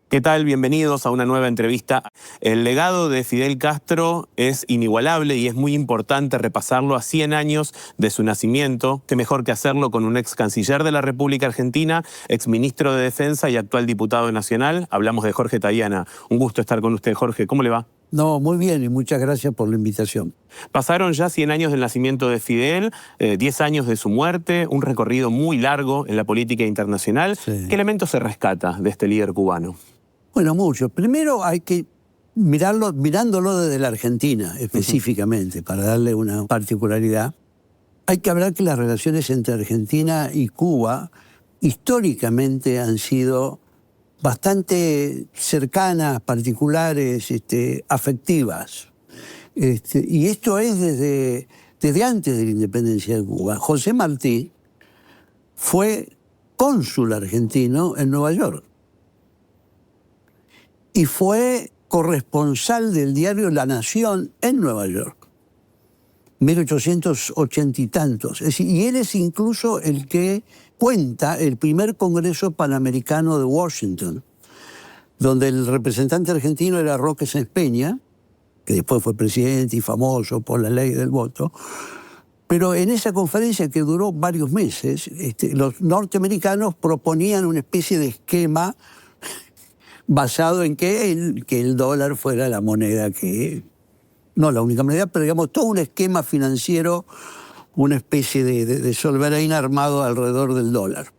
¿Qué tal? Bienvenidos a una nueva entrevista. El legado de Fidel Castro es inigualable y es muy importante repasarlo a 100 años de su nacimiento. Qué mejor que hacerlo con un ex canciller de la República Argentina, ex ministro de Defensa y actual diputado nacional. Hablamos de Jorge Tayana. Un gusto estar con usted, Jorge. ¿Cómo le va? No, muy bien y muchas gracias por la invitación. Pasaron ya 100 años del nacimiento de Fidel, 10 años de su muerte, un recorrido muy largo en la política internacional. Sí. ¿Qué elementos se rescata de este líder cubano? Bueno, mucho. Primero hay que mirándolo desde la Argentina específicamente, para darle una particularidad. Hay que hablar que las relaciones entre Argentina y Cuba históricamente han sido bastante cercanas, particulares, afectivas. Y esto es desde antes de la independencia de Cuba. José Martí fue cónsul argentino en Nueva York y fue corresponsal del diario La Nación en Nueva York, 1880 y tantos. Y él es incluso el que cuenta el primer Congreso Panamericano de Washington, donde el representante argentino era Roque Sáenz Peña, que después fue presidente y famoso por la ley del voto. Pero en esa conferencia, que duró varios meses, los norteamericanos proponían una especie de esquema basado en que el dólar fuera la moneda no la única moneda, pero digamos todo un esquema financiero, una especie de soberano armado alrededor del dólar.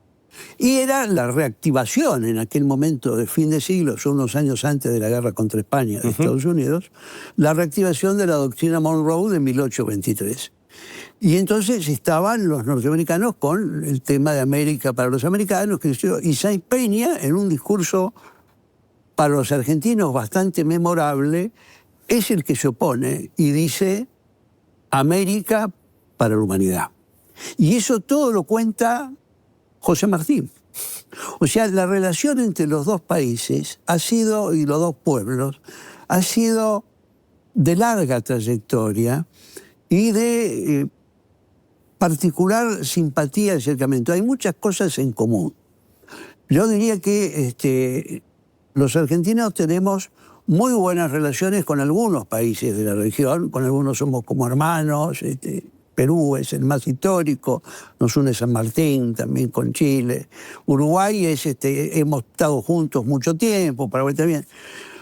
Y era la reactivación en aquel momento de fin de siglo, unos años antes de la guerra contra España de Estados Unidos, la reactivación de la doctrina Monroe de 1823. Y entonces estaban los norteamericanos con el tema de América para los americanos, y Sáenz Peña, en un discurso para los argentinos bastante memorable, es el que se opone y dice América para la humanidad. Y eso todo lo cuenta José Martí. O sea, la relación entre los dos países y los dos pueblos ha sido de larga trayectoria y de particular simpatía y acercamiento. Hay muchas cosas en común. Yo diría que los argentinos tenemos muy buenas relaciones con algunos países de la región, con algunos somos como hermanos. Perú es el más histórico, nos une San Martín, también con Chile. Uruguay hemos estado juntos mucho tiempo, Paraguay también.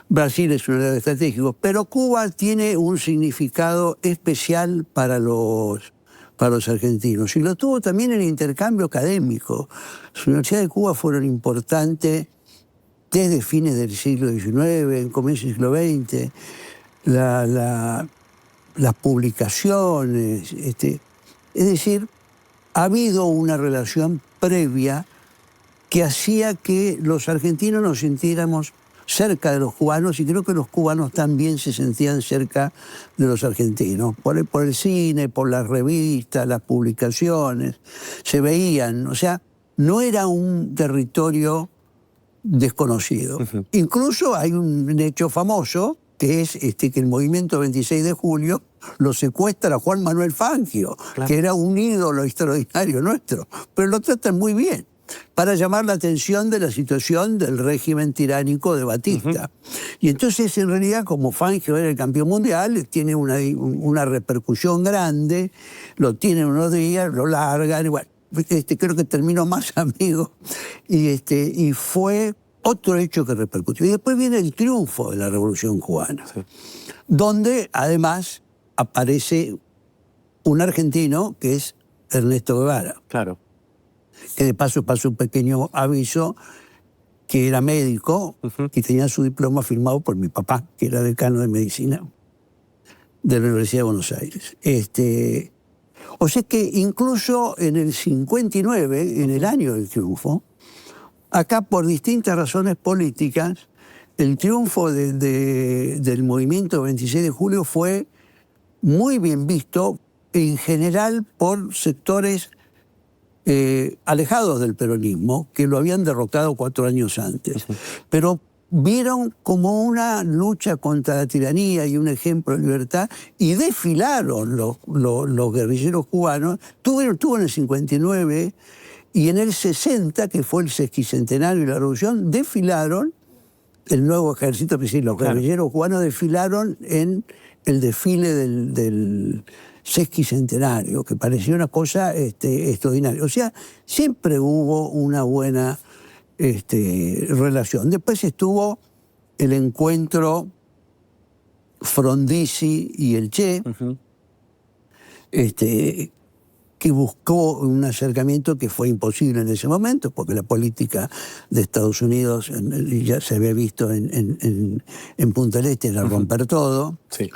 Brasil es un aliado estratégico, pero Cuba tiene un significado especial para los argentinos. Y lo tuvo también en el intercambio académico. Las universidades de Cuba fueron importantes desde fines del siglo XIX, en comienzo del siglo XX. Las publicaciones, es decir, ha habido una relación previa que hacía que los argentinos nos sintiéramos cerca de los cubanos, y creo que los cubanos también se sentían cerca de los argentinos, por el cine, por las revistas, las publicaciones, se veían, o sea, no era un territorio desconocido. Incluso hay un hecho famoso, que es que el movimiento 26 de julio lo secuestra a Juan Manuel Fangio, claro, que era un ídolo extraordinario nuestro, pero lo tratan muy bien, para llamar la atención de la situación del régimen tiránico de Batista. Y entonces, en realidad, como Fangio era el campeón mundial, tiene una repercusión grande, lo tienen unos días, lo largan, y bueno, creo que terminó más amigo, y fue otro hecho que repercutió. Y después viene el triunfo de la Revolución Cubana, sí, donde además aparece un argentino que es Ernesto Guevara. Claro. Que de paso un pequeño aviso, que era médico y tenía su diploma firmado por mi papá, que era decano de medicina de la Universidad de Buenos Aires. O sea que incluso en el 59, en el año del triunfo, acá por distintas razones políticas, el triunfo del movimiento 26 de julio fue muy bien visto en general por sectores alejados del peronismo, que lo habían derrotado 4 años antes. Pero vieron como una lucha contra la tiranía y un ejemplo de libertad, y desfilaron los guerrilleros cubanos. Tuvo en el 59 y en el 60, que fue el sesquicentenario de la Revolución, desfilaron el nuevo ejército, es decir, los guerrilleros cubanos desfilaron en el desfile del sesquicentenario, que parecía una cosa extraordinaria. O sea, siempre hubo una buena relación. Después estuvo el encuentro Frondizi y el Che, que buscó un acercamiento que fue imposible en ese momento, porque la política de Estados Unidos ya se había visto en Punta del Este, era romper todo, sí,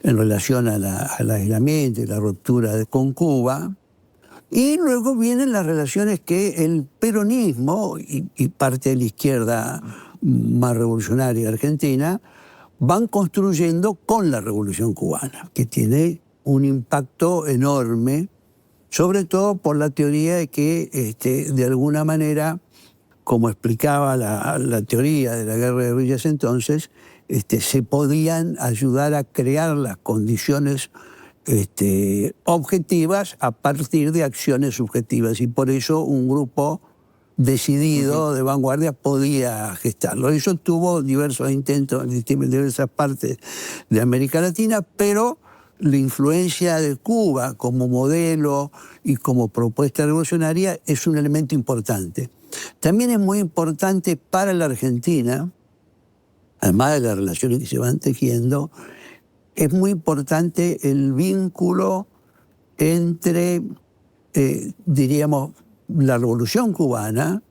en relación al aislamiento y la ruptura con Cuba. Y luego vienen las relaciones que el peronismo y parte de la izquierda más revolucionaria de Argentina van construyendo con la Revolución Cubana, que tiene un impacto enorme, sobre todo por la teoría de que, de alguna manera, como explicaba la teoría de la guerra de guerrillas entonces, se podían ayudar a crear las condiciones objetivas a partir de acciones subjetivas. Y por eso un grupo decidido de vanguardia podía gestarlo. Eso tuvo diversos intentos en diversas partes de América Latina, pero la influencia de Cuba como modelo y como propuesta revolucionaria es un elemento importante. También es muy importante para la Argentina, además de las relaciones que se van tejiendo, es muy importante el vínculo entre, diríamos, la Revolución Cubana,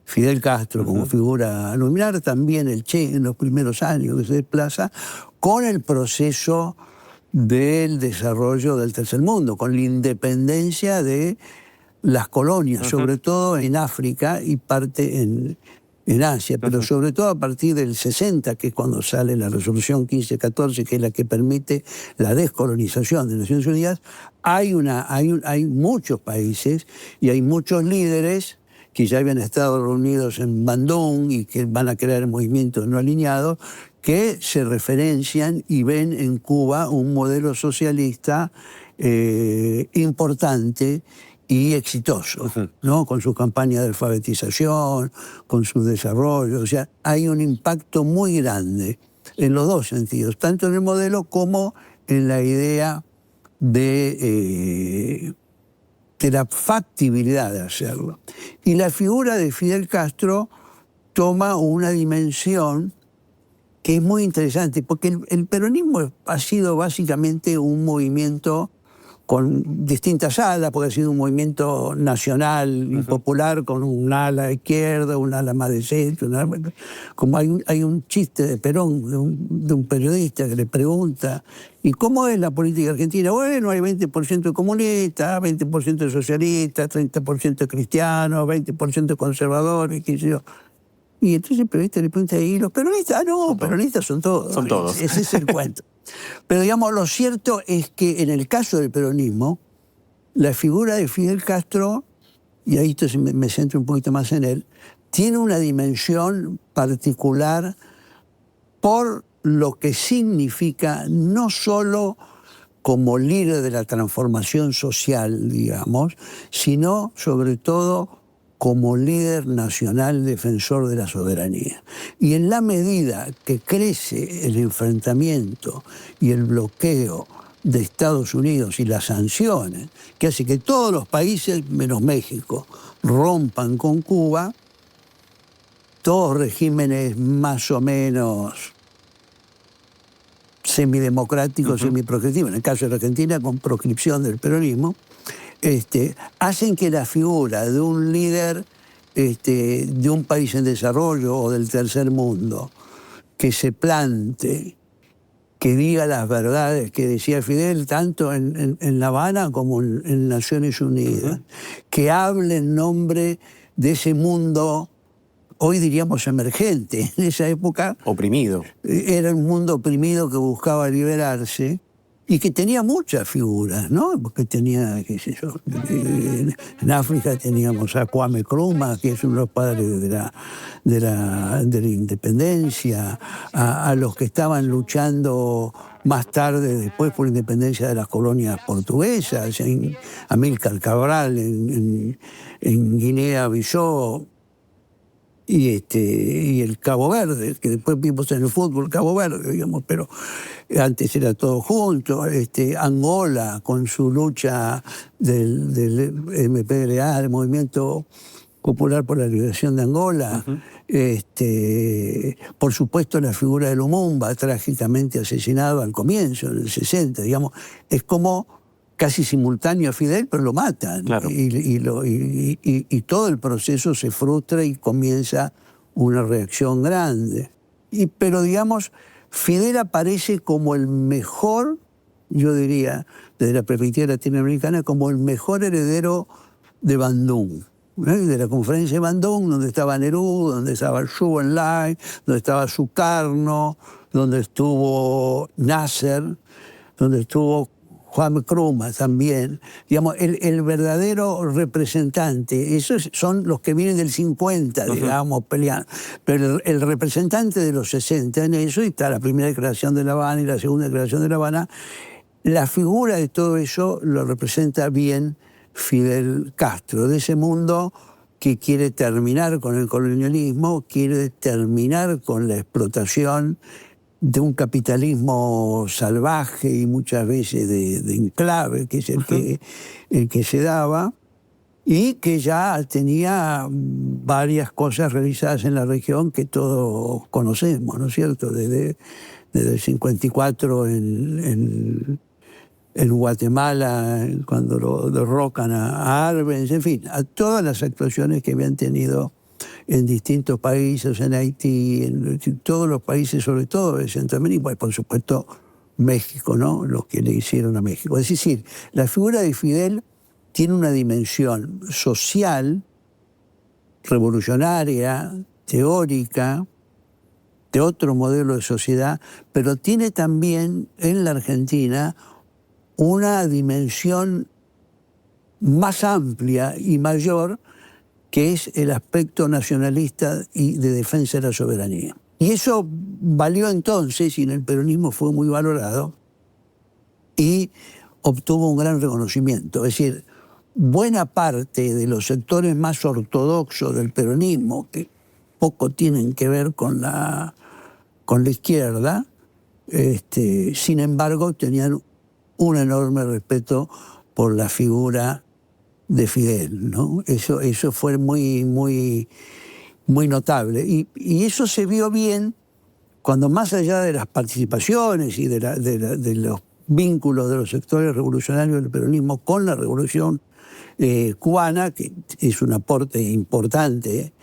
Fidel Castro como figura luminar, también el Che en los primeros años que se desplaza, con el proceso del desarrollo del tercer mundo, con la independencia de las colonias, sobre todo en África y parte en Asia, pero sobre todo a partir del 60, que es cuando sale la resolución 1514, que es la que permite la descolonización de Naciones Unidas, hay muchos países y hay muchos líderes que ya habían estado reunidos en Bandung y que van a crear movimientos no alineados, que se referencian y ven en Cuba un modelo socialista importante y exitoso, ¿no? Con su campaña de alfabetización, con su desarrollo. O sea, hay un impacto muy grande en los dos sentidos, tanto en el modelo como en la idea de la factibilidad de hacerlo. Y la figura de Fidel Castro toma una dimensión que es muy interesante, porque el peronismo ha sido básicamente un movimiento con distintas alas, porque ha sido un movimiento nacional y popular, con un ala izquierda, un ala más de centro. Como hay un chiste de Perón, de un periodista que le pregunta, ¿y cómo es la política argentina? Bueno, hay 20% de comunistas, 20% de socialistas, 30% de cristianos, 20% de conservadores, qué sé yo. Y entonces el periodista le pregunta, ¿y los peronistas? Ah, no, peronistas son todos. Son todos. Ese es el cuento. Pero digamos, lo cierto es que en el caso del peronismo, la figura de Fidel Castro, y ahí me centro un poquito más en él, tiene una dimensión particular por lo que significa no solo como líder de la transformación social, digamos, sino sobre todo como líder nacional defensor de la soberanía. Y en la medida que crece el enfrentamiento y el bloqueo de Estados Unidos y las sanciones, que hace que todos los países, menos México, rompan con Cuba, todos regímenes más o menos semidemocráticos, semiproscriptivos, en el caso de la Argentina con proscripción del peronismo, hacen que la figura de un líder de un país en desarrollo o del tercer mundo que se plante, que diga las verdades que decía Fidel tanto en La Habana como en Naciones Unidas, que hable en nombre de ese mundo, hoy diríamos emergente, en esa época oprimido. Era un mundo oprimido que buscaba liberarse y que tenía muchas figuras, ¿no? Porque tenía, qué sé yo, en África teníamos a Kwame Nkrumah, que es uno de los padres de la independencia, a los que estaban luchando más tarde, después, por la independencia de las colonias portuguesas, Amílcar Cabral en Guinea-Bissau, y el Cabo Verde, que después vimos en el fútbol Cabo Verde, digamos, pero antes era todo junto. Angola, con su lucha del MPLA, el Movimiento Popular por la Liberación de Angola. Por supuesto, la figura de Lumumba, trágicamente asesinado al comienzo, en el 60, digamos, es como casi simultáneo a Fidel, pero lo matan. Claro. Y todo el proceso se frustra y comienza una reacción grande. Pero digamos, Fidel aparece como el mejor, yo diría, desde la perspectiva latinoamericana, como el mejor heredero de Bandung, de la conferencia de Bandung, donde estaba Neruda, donde estaba Zhou Enlai, donde estaba Sukarno, donde estuvo Nasser, donde estuvo Juan Nkrumah también. Digamos, el verdadero representante, esos son los que vienen del 50, digamos, peleando. Pero el representante de los 60 en eso, y está la primera declaración de La Habana y la segunda declaración de La Habana, la figura de todo eso lo representa bien Fidel Castro, de ese mundo que quiere terminar con el colonialismo, quiere terminar con la explotación de un capitalismo salvaje y muchas veces de enclave, que es el que se daba, y que ya tenía varias cosas realizadas en la región que todos conocemos, ¿no es cierto? Desde el 54 en Guatemala, cuando lo derrocan a Arbenz, en fin, a todas las actuaciones que habían tenido en distintos países, en Haití, en todos los países, sobre todo de Centroamérica, y por supuesto México, ¿no? Lo que le hicieron a México. Es decir, la figura de Fidel tiene una dimensión social, revolucionaria, teórica, de otro modelo de sociedad, pero tiene también en la Argentina una dimensión más amplia y mayor, que es el aspecto nacionalista y de defensa de la soberanía. Y eso valió entonces, y en el peronismo fue muy valorado, y obtuvo un gran reconocimiento. Es decir, buena parte de los sectores más ortodoxos del peronismo, que poco tienen que ver con la izquierda, sin embargo, tenían un enorme respeto por la figura de Fidel, ¿no? Eso fue muy, muy, muy notable. Y eso se vio bien cuando, más allá de las participaciones y de los vínculos de los sectores revolucionarios del peronismo con la revolución cubana, que es un aporte importante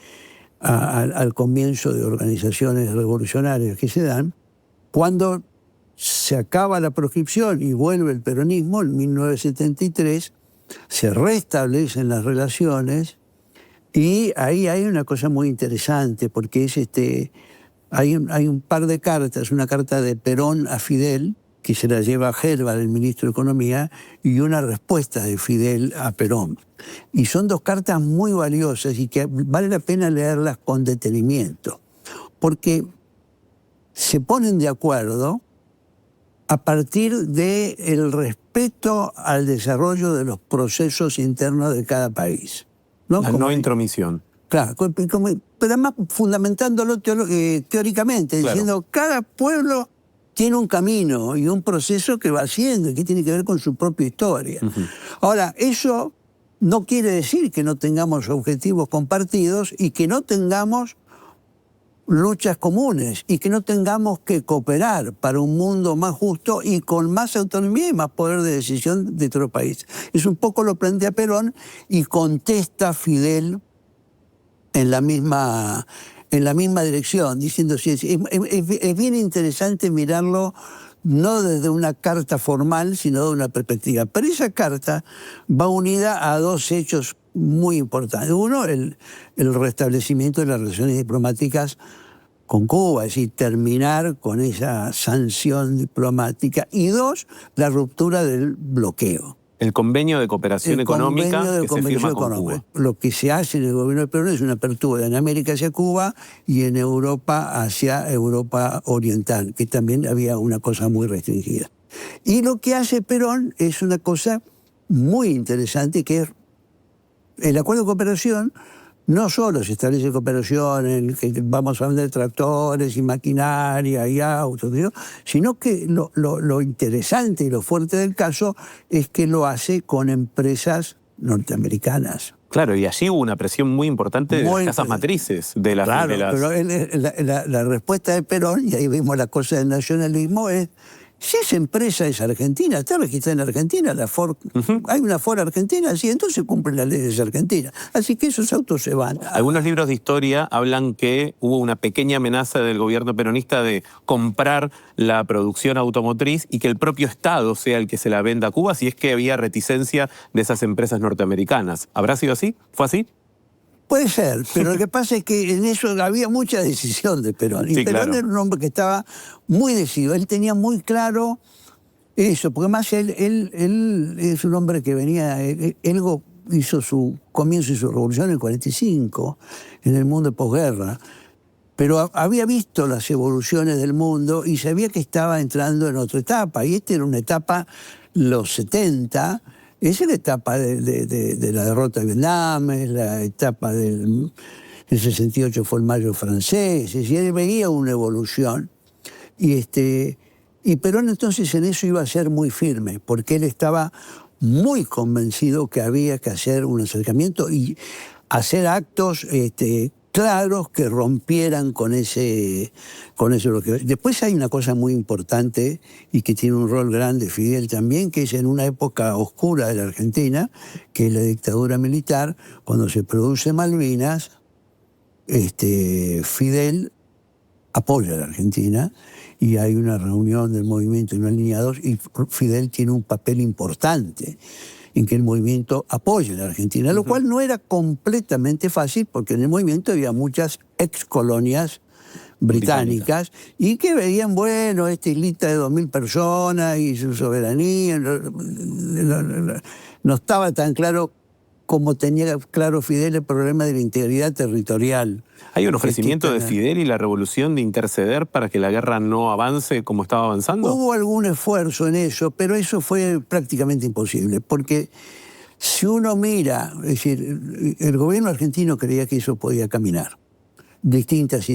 al comienzo de organizaciones revolucionarias que se dan, cuando se acaba la proscripción y vuelve el peronismo en 1973, se restablecen las relaciones, y ahí hay una cosa muy interesante, porque es hay un par de cartas, una carta de Perón a Fidel, que se la lleva a Helvar, el ministro de Economía, y una respuesta de Fidel a Perón. Y son dos cartas muy valiosas y que vale la pena leerlas con detenimiento, porque se ponen de acuerdo a partir del respeto al desarrollo de los procesos internos de cada país, ¿no? La no intromisión. Claro, pero además fundamentándolo teóricamente, Claro. diciendo cada pueblo tiene un camino y un proceso que va haciendo y que tiene que ver con su propia historia. Ahora, eso no quiere decir que no tengamos objetivos compartidos y que no tengamos luchas comunes y que no tengamos que cooperar para un mundo más justo y con más autonomía y más poder de decisión de todo país. Es un poco lo plantea Perón y contesta Fidel en la misma dirección, diciendo, sí, es bien interesante mirarlo no desde una carta formal, sino de una perspectiva. Pero esa carta va unida a dos hechos muy importantes. Uno, el restablecimiento de las relaciones diplomáticas con Cuba, es decir, terminar con esa sanción diplomática. Y dos, la ruptura del bloqueo. El convenio de cooperación económica que se firma con Cuba. Lo que se hace en el gobierno de Perón es una apertura en América hacia Cuba y en Europa hacia Europa Oriental, que también había una cosa muy restringida. Y lo que hace Perón es una cosa muy interesante, que es el acuerdo de cooperación no solo se establece cooperación en que vamos a vender tractores y maquinaria y autos, ¿no? Sino que lo interesante y lo fuerte del caso es que lo hace con empresas norteamericanas. Claro, y allí hubo una presión muy importante de las casas matrices. De las, claro, de las... pero la respuesta de Perón, y ahí vimos la cosa del nacionalismo, es: si esa empresa es argentina, está registrada en Argentina, la Ford, hay una Ford argentina, sí, entonces cumple las leyes argentinas. Así que esos autos se van. Algunos libros de historia hablan que hubo una pequeña amenaza del gobierno peronista de comprar la producción automotriz y que el propio Estado sea el que se la venda a Cuba, si es que había reticencia de esas empresas norteamericanas. ¿Habrá sido así? ¿Fue así? Puede ser, pero lo que pasa es que en eso había mucha decisión de Perón. Y Sí, Perón claro. era un hombre que estaba muy decidido. Él tenía muy claro eso, porque además él es un hombre que venía... Él hizo su comienzo y su revolución en el 45, en el mundo de posguerra. Pero había visto las evoluciones del mundo y sabía que estaba entrando en otra etapa. Y esta era una etapa, los 70... Esa es la etapa de la derrota de Vietnam, es la etapa del 68 fue el Mayo francés, y él veía una evolución. Y Perón entonces en eso iba a ser muy firme, porque él estaba muy convencido que había que hacer un acercamiento y hacer actos claros que rompieran con ese bloqueo. Después hay una cosa muy importante y que tiene un rol grande Fidel también, que es en una época oscura de la Argentina, que es la dictadura militar, cuando se produce Malvinas, Fidel apoya a la Argentina y hay una reunión del movimiento en una línea 2 y Fidel tiene un papel importante en que el movimiento apoya a la Argentina, lo cual no era completamente fácil porque en el movimiento había muchas excolonias británicas y que veían, bueno, esta islita de 2.000 personas y su soberanía, no estaba tan claro como tenía claro Fidel el problema de la integridad territorial. ¿Hay un ofrecimiento de Fidel y la revolución de interceder para que la guerra no avance como estaba avanzando? Hubo algún esfuerzo en eso, pero eso fue prácticamente imposible, porque si uno mira, es decir, el gobierno argentino creía que eso podía caminar. Distintas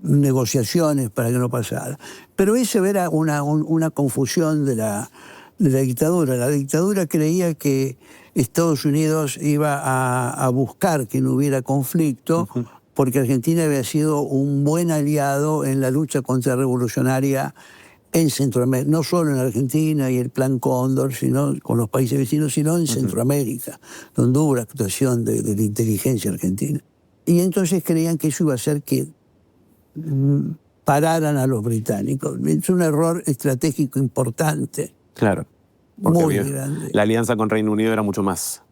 negociaciones para que no pasara. Pero eso era una confusión de la dictadura. La dictadura creía que Estados Unidos iba a buscar que no hubiera conflicto, porque Argentina había sido un buen aliado en la lucha contrarrevolucionaria en Centroamérica, no solo en Argentina y el Plan Cóndor, sino con los países vecinos, sino en Centroamérica, donde hubo la actuación de la inteligencia argentina. Y entonces creían que eso iba a hacer que pararan a los británicos. Es un error estratégico importante. Claro. Porque muy grande. La alianza con Reino Unido era mucho más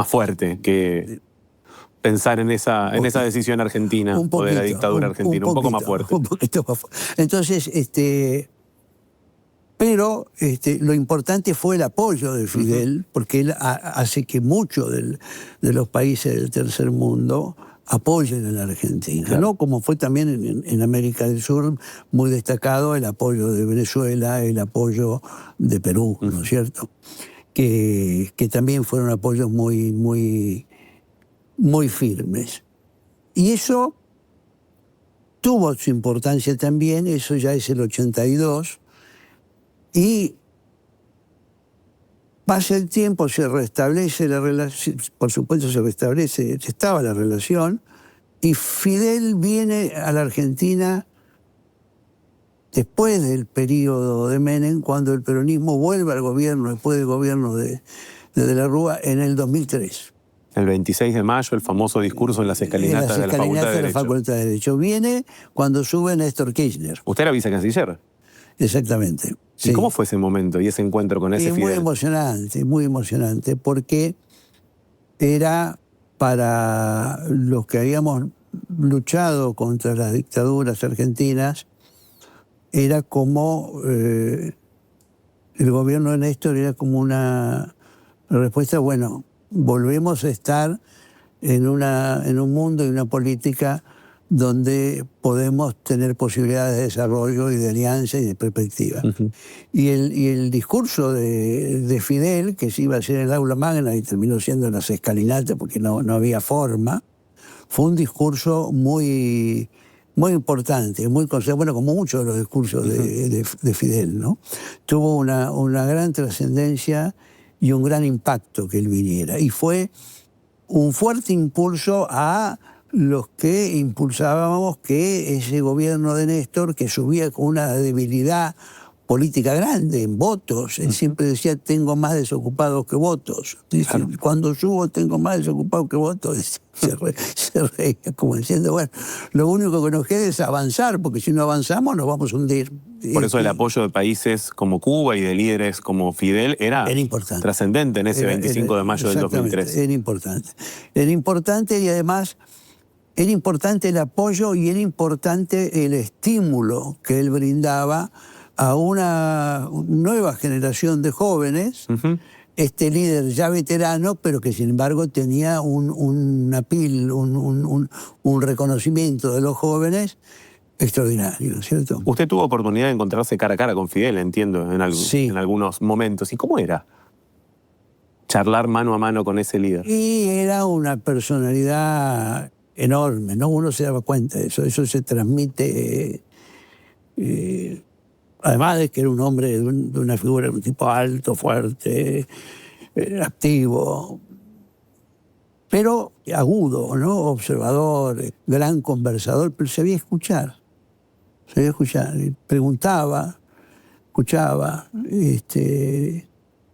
fuerte que pensar en esa decisión argentina o de la dictadura argentina, un poco más fuerte. Un poquito más fuerte. Entonces, pero lo importante fue el apoyo de Fidel, porque él hace que muchos de los países del tercer mundo apoyen a la Argentina, claro, ¿no? Como fue también en América del Sur muy destacado el apoyo de Venezuela, el apoyo de Perú, ¿no es cierto? Que también fueron apoyos muy, muy, muy firmes. Y eso tuvo su importancia también, eso ya es el 82, y pasa el tiempo, se restablece la relación, por supuesto se restablece, estaba la relación, y Fidel viene a la Argentina después del periodo de Menem, cuando el peronismo vuelve al gobierno, después del gobierno de la Rúa, en el 2003. El 26 de mayo, el famoso discurso en las escalinatas de la Facultad de Derecho. Viene cuando sube Néstor Kirchner. ¿Usted era vicecanciller? Exactamente. ¿Y cómo fue ese momento y ese encuentro con ese Fidel? Muy emocionante, porque era para los que habíamos luchado contra las dictaduras argentinas, era como el gobierno de Néstor era como una respuesta, bueno, volvemos a estar en un mundo y una política donde podemos tener posibilidades de desarrollo y de alianza y de perspectiva. Y el discurso de Fidel, que se iba a hacer en el aula magna y terminó siendo en las escalinatas porque no había forma, fue un discurso muy importante, bueno, como muchos de los discursos de Fidel, ¿no? Tuvo una gran trascendencia y un gran impacto que él viniera. Y fue un fuerte impulso a los que impulsábamos que ese gobierno de Néstor, que subía con una debilidad política grande en votos, él siempre decía, tengo más desocupados que votos. Dice, claro. Cuando subo tengo más desocupados que votos. Se reía como diciendo, bueno, lo único que nos queda es avanzar, porque si no avanzamos nos vamos a hundir. Por eso el apoyo de países como Cuba y de líderes como Fidel era trascendente en ese 25 de mayo del 2003. Era importante. Era importante y además era importante el apoyo y era importante el estímulo que él brindaba a una nueva generación de jóvenes, este líder ya veterano, pero que sin embargo tenía un reconocimiento de los jóvenes extraordinario, ¿cierto? Usted tuvo oportunidad de encontrarse cara a cara con Fidel, entiendo, en algunos momentos. ¿Y cómo era charlar mano a mano con ese líder? Y era una personalidad enorme, ¿no? Uno se daba cuenta de eso. Eso se transmite... además de que era un hombre de una figura, un tipo alto, fuerte, activo, pero agudo, ¿no? Observador, gran conversador, pero sabía escuchar. Sabía escuchar. Preguntaba, escuchaba,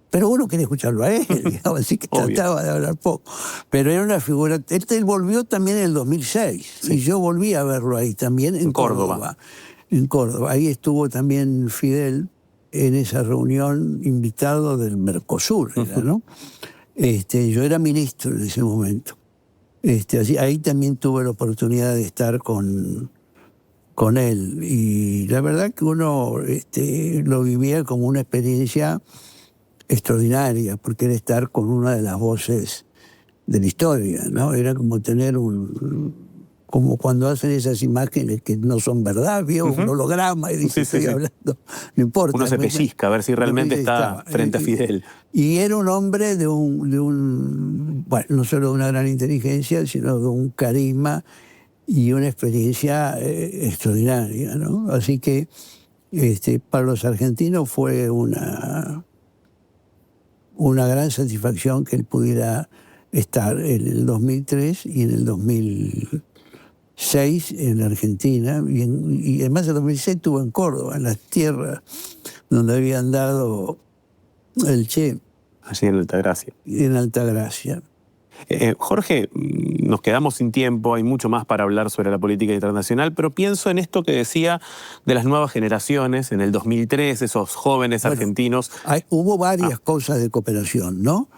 pero uno quería escucharlo a él, digamos, así que trataba de hablar poco. Pero era una figura... Él volvió también en el 2006, sí. Y yo volví a verlo ahí también en Córdoba. En Córdoba. Ahí estuvo también Fidel en esa reunión, invitado del Mercosur, ¿no? Yo era ministro en ese momento. Ahí también tuve la oportunidad de estar con él. Y la verdad que uno lo vivía como una experiencia extraordinaria, porque era estar con una de las voces de la historia, ¿no? Era como tener como cuando hacen esas imágenes que no son verdad, vio un holograma y dice, estoy hablando, no importa. Uno se pellizca a ver si realmente está frente a Fidel. Y era un hombre de un bueno, no solo de una gran inteligencia, sino de un carisma y una experiencia extraordinaria, ¿no? Así que para los argentinos fue una gran satisfacción que él pudiera estar en el 2003 y en el 2006 en la Argentina, y además en el 2006 estuvo en Córdoba, en las tierras donde habían dado el Che. Allí en Altagracia. En Altagracia. Jorge, nos quedamos sin tiempo, hay mucho más para hablar sobre la política internacional, pero pienso en esto que decía de las nuevas generaciones, en el 2003, esos jóvenes argentinos. Hubo varias cosas de cooperación, ¿no?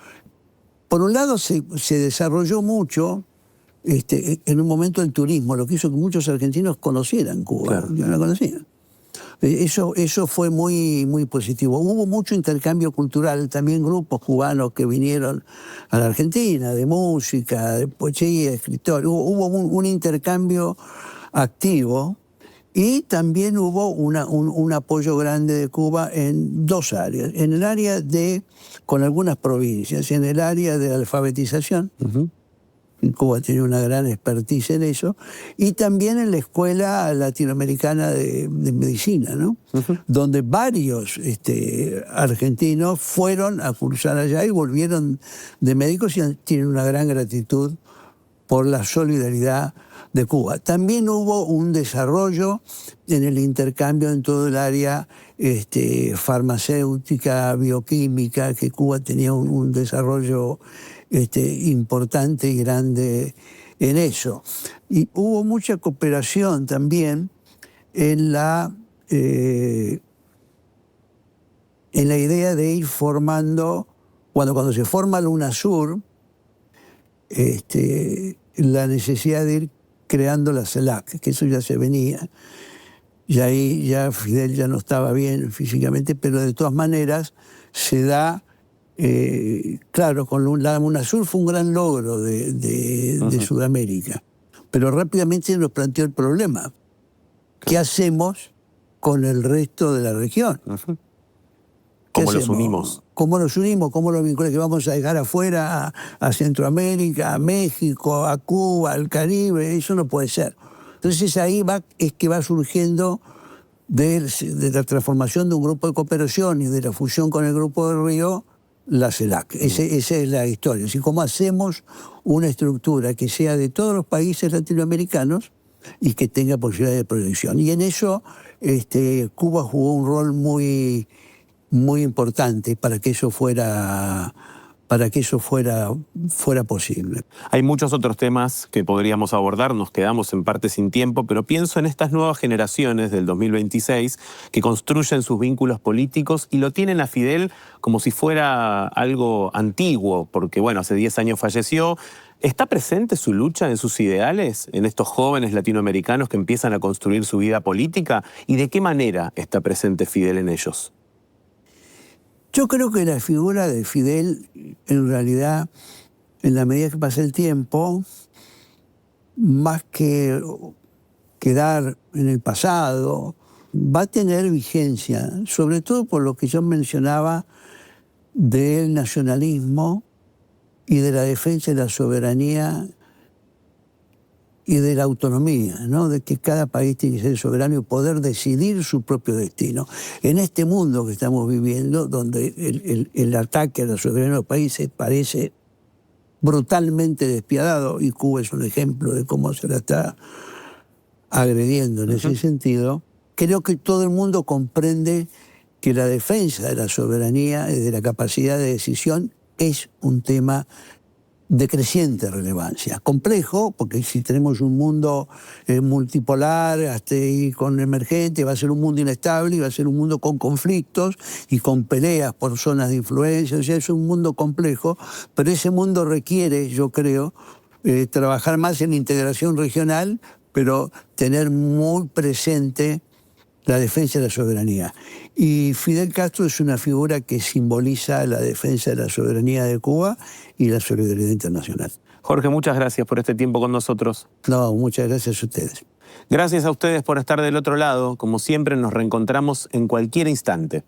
Por un lado se desarrolló mucho en un momento el turismo, lo que hizo que muchos argentinos conocieran Cuba, claro. No la conocían. Eso fue muy, muy positivo. Hubo mucho intercambio cultural, también grupos cubanos que vinieron a la Argentina, de música, de poesía, de escritores. Hubo un intercambio activo y también hubo un apoyo grande de Cuba en dos áreas. En el área con algunas provincias, en el área de alfabetización. Cuba tiene una gran expertise en eso, y también en la Escuela Latinoamericana de Medicina, ¿no? Donde varios argentinos fueron a cursar allá y volvieron de médicos y tienen una gran gratitud por la solidaridad de Cuba. También hubo un desarrollo en el intercambio en todo el área farmacéutica, bioquímica, que Cuba tenía un desarrollo importante y grande en eso. Y hubo mucha cooperación también en la idea de ir formando, cuando se forma la UNASUR, la necesidad de ir creando la CELAC, que eso ya se venía. Y ahí ya Fidel ya no estaba bien físicamente, pero de todas maneras se da. Claro, con la UNASUR fue un gran logro de Sudamérica, Pero rápidamente nos planteó el problema. ¿Qué hacemos con el resto de la región? ¿Cómo los unimos? ¿Cómo nos unimos? ¿Cómo los vinculamos? ¿Que vamos a dejar afuera a Centroamérica, a México, a Cuba, al Caribe? Eso no puede ser. Entonces ahí es que va surgiendo de la transformación de un grupo de cooperación y de la fusión con el Grupo de Río, la CELAC. Esa es la historia. Así como hacemos una estructura que sea de todos los países latinoamericanos y que tenga posibilidad de proyección. Y en eso Cuba jugó un rol muy importante para que eso fuera posible. Hay muchos otros temas que podríamos abordar, nos quedamos en parte sin tiempo, pero pienso en estas nuevas generaciones del 2026 que construyen sus vínculos políticos y lo tienen a Fidel como si fuera algo antiguo, porque bueno, hace 10 años falleció. ¿Está presente su lucha en sus ideales, en estos jóvenes latinoamericanos que empiezan a construir su vida política? ¿Y de qué manera está presente Fidel en ellos? Yo creo que la figura de Fidel, en realidad, en la medida que pasa el tiempo, más que quedar en el pasado, va a tener vigencia, sobre todo por lo que yo mencionaba del nacionalismo y de la defensa de la soberanía y de la autonomía, ¿no? De que cada país tiene que ser soberano y poder decidir su propio destino. En este mundo que estamos viviendo, donde el ataque a la soberanía de los países parece brutalmente despiadado, y Cuba es un ejemplo de cómo se la está agrediendo en ese sentido, creo que todo el mundo comprende que la defensa de la soberanía y de la capacidad de decisión es un tema de creciente relevancia. Complejo, porque si tenemos un mundo multipolar y con emergente, va a ser un mundo inestable y va a ser un mundo con conflictos y con peleas por zonas de influencia. O sea, es un mundo complejo, pero ese mundo requiere, yo creo, trabajar más en integración regional, pero tener muy presente la defensa de la soberanía. Y Fidel Castro es una figura que simboliza la defensa de la soberanía de Cuba y la solidaridad internacional. Jorge, muchas gracias por este tiempo con nosotros. No, muchas gracias a ustedes. Gracias a ustedes por estar del otro lado. Como siempre, nos reencontramos en cualquier instante.